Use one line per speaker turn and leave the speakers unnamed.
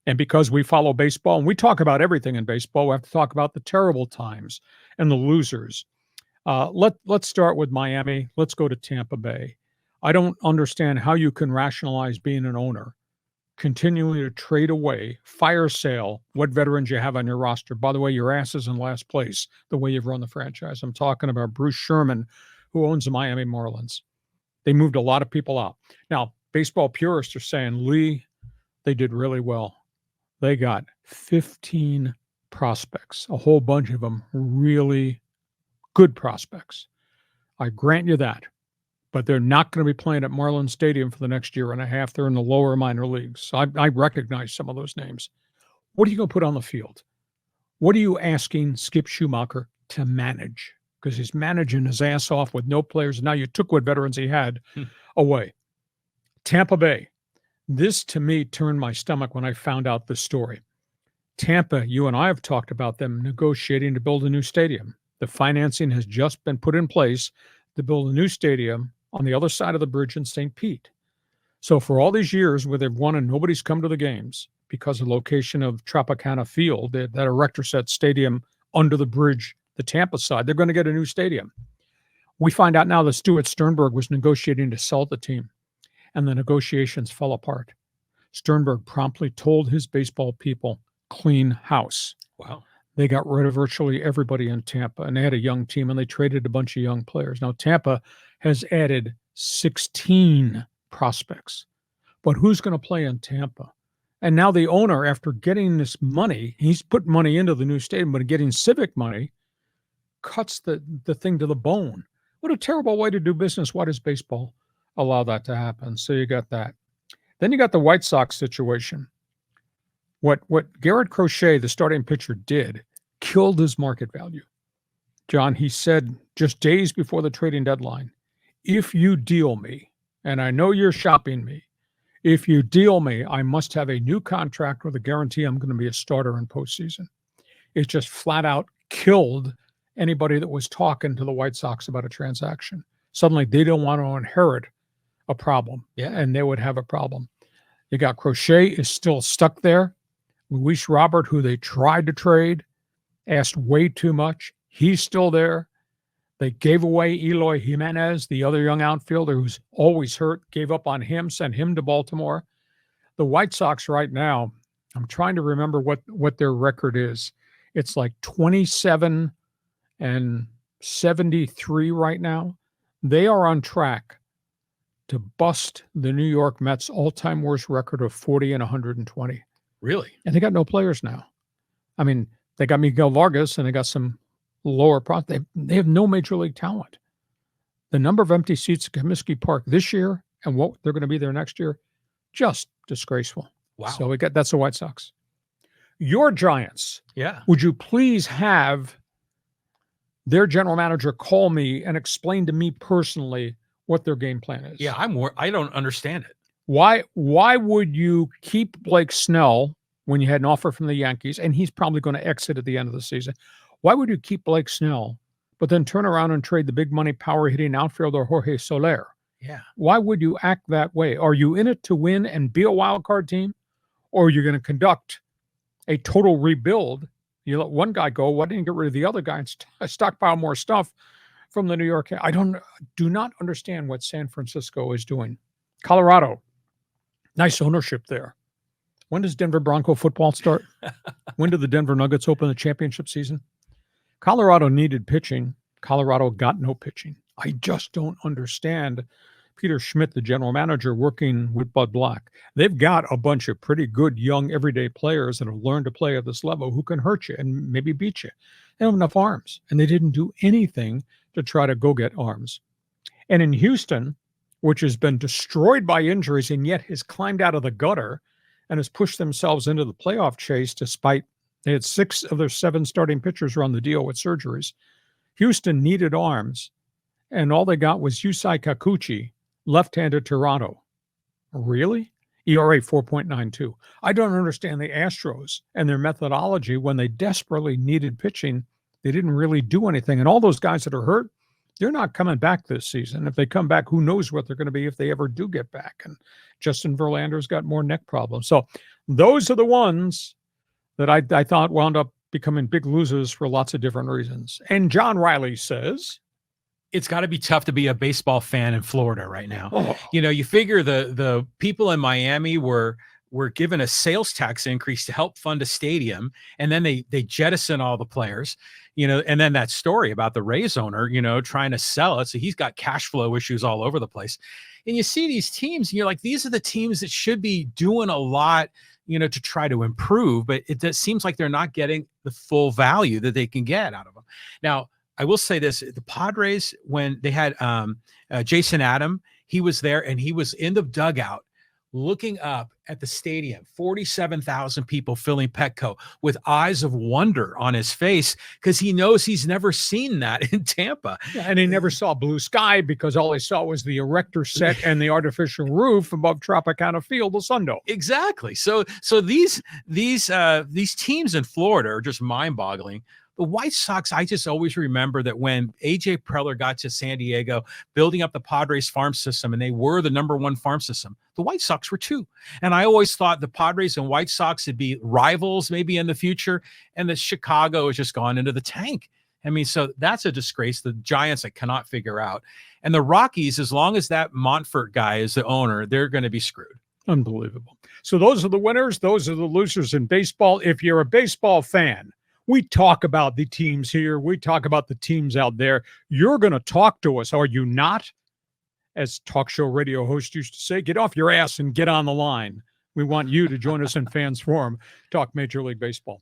And because we follow baseball and we talk about everything in baseball, we have to talk about the terrible times and the losers. Let's start with Miami. Let's go to Tampa Bay. I don't understand how you can rationalize being an owner, continually to trade away, fire sale what veterans you have on your roster. By the way, your ass is in last place the way you've run the franchise. I'm talking about Bruce Sherman, who owns the Miami Marlins. They moved a lot of people out. Now, baseball purists are saying, Lee, they did really well. They got 15 prospects, a whole bunch of them really good prospects. I grant you that. But they're not going to be playing at Marlins Stadium for the next year and a half. They're in the lower minor leagues. So I recognize some of those names. What are you going to put on the field? What are you asking Skip Schumacher to manage? Because he's managing his ass off with no players. Now you took what veterans he had away. Tampa Bay. This, to me, turned my stomach when I found out this story. Tampa, you and I have talked about them negotiating to build a new stadium. The financing has just been put in place to build a new stadium on the other side of the bridge in St. Pete. So for all these years where they've won and nobody's come to the games because of the location of Tropicana Field, that erector set stadium under the bridge, the Tampa side, they're going to get a new stadium. We find out now that Stuart Sternberg was negotiating to sell the team, and the negotiations fell apart. Sternberg promptly told his baseball people, clean house.
Wow.
They got rid of virtually everybody in Tampa, and they had a young team, and they traded a bunch of young players. Now, Tampa has added 16 prospects. But who's going to play in Tampa? And now the owner, after getting this money, he's put money into the new stadium, but getting civic money, cuts the thing to the bone. What a terrible way to do business. Why does baseball allow that to happen? So you got that. Then you got the White Sox situation. What Garrett Crochet, the starting pitcher, did killed his market value. John, he said just days before the trading deadline, if you deal me, and I know you're shopping me, if you deal me, I must have a new contract with a guarantee I'm going to be a starter in postseason. It just flat out killed anybody that was talking to the White Sox about a transaction. Suddenly they don't want to inherit a problem.
Yeah.
And they would have a problem. You got Crochet is still stuck there. Luis Robert, who they tried to trade, asked way too much. He's still there. They gave away Eloy Jimenez, the other young outfielder who's always hurt, gave up on him, sent him to Baltimore. The White Sox right now, I'm trying to remember what their record is. It's like 27 and 73 right now. They are on track to bust the New York Mets all-time worst record of 40 and 120.
Really?
And they got no players now. I mean, they got Miguel Vargas and they got some lower prospects. They have no major league talent. The number of empty seats at Comiskey Park this year and what they're going to be there next year, just disgraceful.
Wow.
So that's the White Sox. Your Giants.
Yeah.
Would you please have their general manager call me and explain to me personally what their game plan is?
Yeah, I don't understand it.
Why would you keep Blake Snell when you had an offer from the Yankees, and he's probably going to exit at the end of the season? Why would you keep Blake Snell, but then turn around and trade the big money power hitting outfielder Jorge Soler?
Yeah.
Why would you act that way? Are you in it to win and be a wild card team, or are you going to conduct a total rebuild? You let one guy go, why didn't you get rid of the other guy and stockpile more stuff from the New York? I do not understand what San Francisco is doing. Colorado, nice ownership there. When does Denver Bronco football start? When do the Denver Nuggets open the championship season? Colorado needed pitching. Colorado got no pitching. I just don't understand Peter Schmidt, the general manager, working with Bud Black. They've got a bunch of pretty good young everyday players that have learned to play at this level who can hurt you and maybe beat you. They don't have enough arms, and they didn't do anything to try to go get arms. And in Houston, which has been destroyed by injuries and yet has climbed out of the gutter and has pushed themselves into the playoff chase despite they had 6 of their 7 starting pitchers were on the deal with surgeries. Houston needed arms, and all they got was Yusei Kikuchi, left-handed Toronto. Really? ERA 4.92. I don't understand the Astros and their methodology when they desperately needed pitching. They didn't really do anything. And all those guys that are hurt, they're not coming back this season. If they come back, who knows what they're going to be if they ever do get back. And Justin Verlander's got more neck problems. So Those are the ones that I thought wound up becoming big losers for lots of different reasons. And John Riley says,
It's got to be tough to be a baseball fan in Florida right now.
oh,
You figure the people in Miami were given a sales tax increase to help fund a stadium, and then they jettison all the players, and then that story about the Rays owner, trying to sell it. So he's got cash flow issues all over the place. And you see these teams, and you're like, these are the teams that should be doing a lot, to try to improve, but it just seems like they're not getting the full value that they can get out of them. Now, I will say this, the Padres, when they had Jason Adam, he was there and he was in the dugout looking up at the stadium, 47,000 people filling Petco with eyes of wonder on his face because he knows he's never seen that in Tampa.
yeah, and he never saw blue sky because all he saw was the erector set and the artificial roof above Tropicana Field, the Sundo.
Exactly. So these teams in Florida are just mind-boggling. The White Sox, I just always remember that when A.J. Preller got to San Diego, building up the Padres farm system, and they were the number one farm system, the White Sox were too. And I always thought the Padres and White Sox would be rivals maybe in the future, and the Chicago has just gone into the tank. I mean, so that's a disgrace. The Giants I cannot figure out. And the Rockies, as long as that Montfort guy is the owner, they're going to be screwed.
Unbelievable. So those are the winners. Those are the losers in baseball. If you're a baseball fan, we talk about the teams here. We talk about the teams out there. You're going to talk to us, are you not? As talk show radio host used to say, get off your ass and get on the line. We want you to join us in Fans Forum, talk Major League Baseball.